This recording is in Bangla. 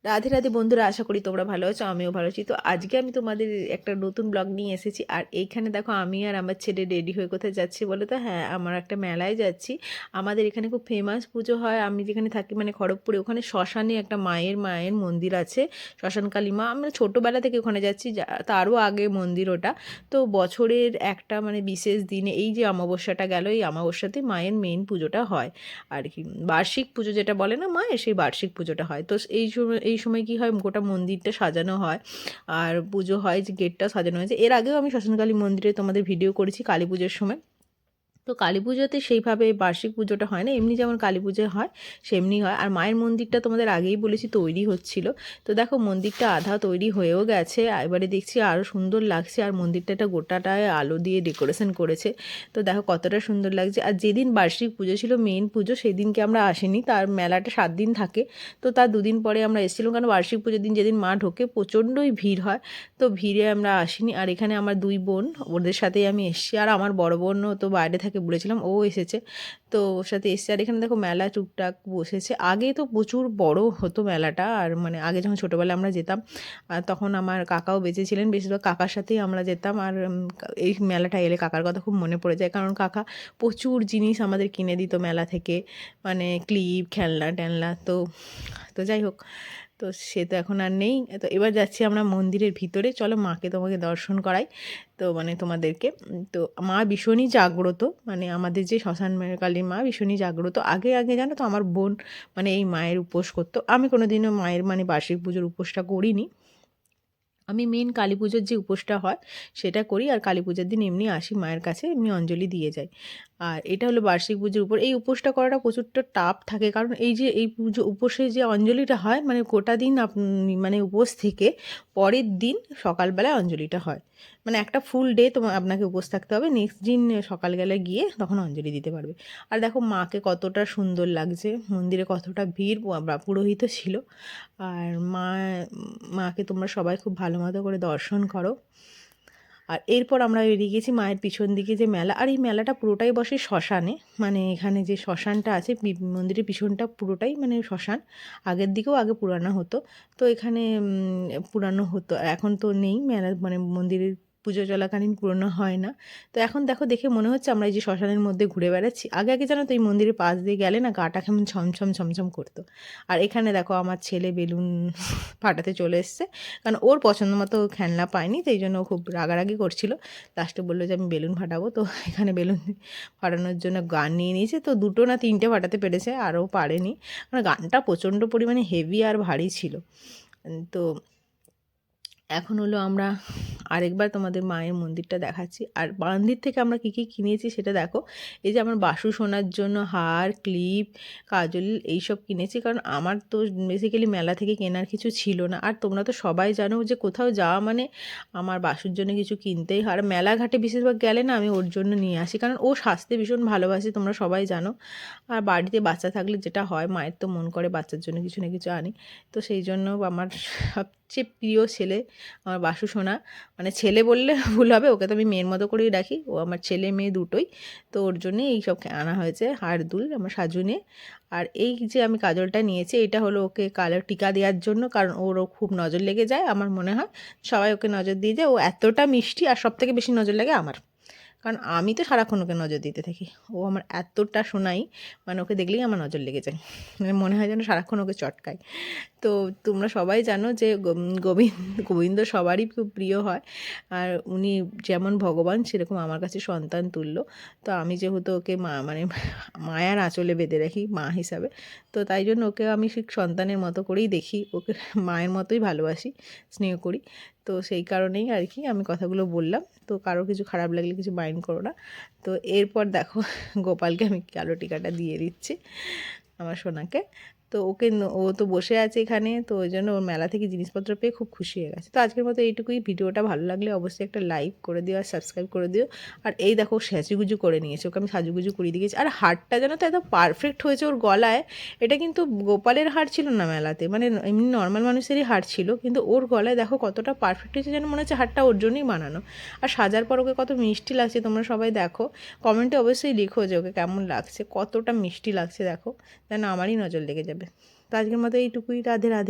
রাধে রাধে বন্ধুরা, আশা করি তোমরা ভালো আছো, আমিও ভালো আছি। তো আজকে আমি তোমাদের একটা নতুন ব্লগ নিয়ে এসেছি। আর এইখানে দেখো আমি আর আমার ছেলে রেডি হয়ে কোথায় যাচ্ছি বলে তো, হ্যাঁ আমার একটা মেলায় যাচ্ছি। আমাদের এখানে খুব ফেমাস পুজো হয়, আমি যেখানে থাকি মানে খড়গপুরে, ওখানে শ্মশানে একটা মায়ের মন্দির আছে, শ্মশান কালী মা। আমরা ছোটোবেলা থেকে ওখানে যাচ্ছি, তারও আগে মন্দির ওটা। তো বছরের একটা মানে বিশেষ দিনে, এই যে অমাবস্যাটা গেল, এই অমাবস্যাতে মায়ের মেন পুজোটা হয় আর কি। বার্ষিক পুজো যেটা বলে না মায়ের, সেই বার্ষিক পুজোটা হয়। তো এই সময় কী হয়, গোটা মন্দিরটা সাজানো হয় আর পুজো হয়, যে গেটটা সাজানো হয়েছে। এর আগেও আমি শ্মশানকালী মন্দিরে তোমাদের ভিডিও করেছি কালী পুজোর সময়। তো কালী পুজোতে সেইভাবে বার্ষিক পুজোটা হয় না, এমনি যেমন কালী পুজো হয় সেমনি হয়। আর মায়ের মন্দিরটা তোমাদের আগেই বলেছি তৈরি হচ্ছিল। তো দেখো মন্দিরটা আধা তৈরি হয়েও গেছে, এবারে দেখছি আরও সুন্দর লাগছে। আর মন্দিরটা একটা গোটাটায় আলো দিয়ে ডেকোরেশন করেছে। তো দেখো কতটা সুন্দর লাগছে। আর যেদিন বার্ষিক পুজো ছিল, মেন পুজো, সেই দিনকে আমরা আসিনি। তার মেলাটা 7 দিন থাকে, তো তার 2 দিন পরে আমরা এসেছিলাম, কারণ বার্ষিক পুজোর দিন যেদিন মা ঢোকে প্রচণ্ডই ভিড় হয়। তো ভিড়ে আমরা আসিনি। আর এখানে আমার 2 বোন, ওদের সাথেই আমি এসেছি। আর আমার বড় বোনও তো বাইরে থাকে, বলেছিলাম, ও এসেছে। তো ওর সাথে এসেছে। আর এখানে দেখো মেলা টুকটাক বসেছে। আগে তো প্রচুর বড় হতো মেলাটা, আর মানে আগে যখন ছোটোবেলায় আমরা যেতাম, আর তখন আমার কাকাও বেঁচে ছিলেন, বেশিরভাগ কাকার সাথেই আমরা যেতাম। আর এই মেলাটা এলে কাকার কথা খুব মনে পড়ে যায়, কারণ কাকা প্রচুর জিনিস আমাদের কিনে দিত মেলা থেকে, মানে ক্লিপ, খেলনা টেলনা। তো তো যাই হোক, তো সে তো এখন আর নেই। তো এবার যাচ্ছি আমরা মন্দিরের ভিতরে, চলো মাকে তোমাকে দর্শন করাই। তো মানে তোমাদেরকে, তো মা ভীষণই জাগ্রত, মানে আমাদের যে শ্মশান কালী মা ভীষণই জাগ্রত। আগে আগে জানো তো আমার বোন মানে এই মায়ের উপোস করতো। আমি কোনোদিনও মায়ের মানে বার্ষিক পুজোর উপোসটা করিনি। আমি মেন কালী পুজোর যে উপোসটা হয় সেটা করি, আর কালী পুজোর দিন এমনি আসি মায়ের কাছে, এমনি অঞ্জলি দিয়ে যাই। আর এটা হলো বার্ষিক পুজোর উপর। এই উপোসটা করাটা প্রচুরটা টাফ থাকে, কারণ এই যে এই পুজো উপোসে যে অঞ্জলিটা হয়, মানে গোটা দিন আপনি মানে উপোস থেকে পরের দিন সকালবেলায় অঞ্জলিটা হয়। মানে একটা ফুল ডে তোমার আপনাকে উপোস থাকতে হবে, নেক্সট দিন সকালবেলায় গিয়ে তখন অঞ্জলি দিতে পারবে। আর দেখো মাকে কতটা সুন্দর লাগছে, মন্দিরে কতটা ভিড়, পুরোহিতও ছিল। আর মাকে তোমরা সবাই খুব ভালো মতো করে দর্শন করো। আর এরপর আমরা বেরিয়ে গেছি মায়ের পিছন দিকে যে মেলা, আর এই মেলাটা পুরোটাই বসে শ্মশানে। মানে এখানে যে শ্মশানটা আছে, মন্দিরের পিছনটা পুরোটাই মানে শ্মশান। আগের দিকেও আগে পুরানো হতো, তো এখানে পুরানো হতো, এখন তো নেই মেলা, মানে মন্দিরের পুজো চলাকালীন পুরনো হয় না। তো এখন দেখো, দেখে মনে হচ্ছে আমরা এই যে শ্মশানের মধ্যে ঘুরে বেড়াচ্ছি। আগে আগে জানো তো এই মন্দিরের পাশ দিয়ে গেলে না গাটা কেমন ছমছম ছমছম করতো। আর এখানে দেখো আমার ছেলে বেলুন ফাটাতে চলে এসছে, কারণ ওর পছন্দ মতো খেলনা পায়নি, সেই জন্য ও খুব রাগারাগি করছিল। লাস্টে বললো যে আমি বেলুন ফাটাবো। তো এখানে বেলুন ফাটানোর জন্য গান নিয়ে নিয়েছে, তো 2 না 3টে ফাটাতে পেরেছে, আরও পারেনি, কারণ গানটা প্রচণ্ড পরিমাণে হেভি আর ভারী ছিল। তো এখন হলো আমরা আরেকবার তোমাদের মায়ের মন্দিরটা দেখাচ্ছি। আর মন্দির থেকে আমরা কী কী কিনেছি সেটা দেখো। এই যে আমার বাসু সোনার জন্য হার, ক্লিপ, কাজল এইসব কিনেছি, কারণ আমার তো বেসিক্যালি মেলা থেকে কেনার কিছু ছিল না। আর তোমরা তো সবাই জানো যে কোথাও যাওয়া মানে আমার বাসুর জন্য কিছু কিনতেই হয়। আর মেলাঘাটে বিশেষভাগ গেলে না আমি ওর জন্য নিয়ে আসি, কারণ ও সাজতে ভীষণ ভালোবাসে, তোমরা সবাই জানো। আর বাড়িতে বাচ্চা থাকলে যেটা হয়, মায়ের তো মন করে বাচ্চার জন্য কিছু না কিছু আনি। তো সেই জন্য আমার সবচেয়ে প্রিয় ছেলে আমার বাসু সোনা, মানে ছেলে বললে ভুল হবে, ওকে তো আমি মেয়ের মতো করেই রাখি, ও আমার ছেলে মেয়ে দুটোই। তো ওর জন্যই এই সব আনা হয়েছে, হার দুল আমার সাজু নিয়ে। আর এই যে আমি কাজলটা নিয়েছি, এটা হলো ওকে কালার টিকা দেওয়ার জন্য, কারণ ওরও খুব নজর লেগে যায়, আমার মনে হয় সবাই ওকে নজর দিয়ে যায়। ও এতটা মিষ্টি, আর সবথেকে বেশি নজর লাগে আমার, কারণ আমি তো সারাক্ষণ ওকে নজর দিতে থাকি। ও আমার এতটা শোনাই, মানে ওকে দেখলেই আমার নজর লেগে যায়, মানে মনে হয় যেন সারাক্ষণ ওকে চটকায়। তো তোমরা সবাই জানো যে গোবিন্দ সবারই খুব প্রিয় হয়, আর উনি যেমন ভগবান সেরকম আমার কাছে সন্তান তুল্য। তো আমি যেহেতু ওকে মা মানে মায়ার আঁচলে বেঁধে রাখি মা হিসাবে, তো তাই জন্য ওকে আমি ঠিক সন্তানের মতো করেই দেখি, ওকে মায়ের মতোই ভালোবাসি, স্নেহ করি। তো সেই কারণেই আর কি আমি কথাগুলো বললাম। তো কারো কিছু খারাপ লাগলে কিছু মাইন্ড করো না। তো এরপর দেখো গোপালকে আমি কালো টিকাটা দিয়ে দিচ্ছি আমার সোনাকে। তো ওকে ও তো বসে আছে এখানে, তো ওই জন্য ওর মেলা থেকে জিনিসপত্র পেয়ে খুব খুশি হয়ে গেছে। তো আজকের মতো এইটুকুই। ভিডিওটা ভালো লাগলে অবশ্যই একটা লাইক করে দিও আর সাবস্ক্রাইব করে দিও। আর এই দেখো সাজুগুজু করে নিয়েছে, ওকে আমি সাজুগুজু করিয়ে দিয়েছি। আর হারটা যেন তো এত পারফেক্ট হয়েছে ওর গলায়। এটা কিন্তু গোপালের হার ছিল না মেলাতে, মানে এমনি নর্মাল মানুষেরই হার ছিল, কিন্তু ওর গলায় দেখো কতটা পারফেক্ট হয়েছে, যেন মনে হচ্ছে হারটা ওর জন্যই বানানো। আর সাজার পর ওকে কত মিষ্টি লাগছে, তোমরা সবাই দেখো, কমেন্টে অবশ্যই লিখো যে ওকে কেমন লাগছে, কতটা মিষ্টি লাগছে দেখো, যেন আমারই নজর লেগে যাবে। তো আজকের মতো এইটুকুই। রাধে রাধে।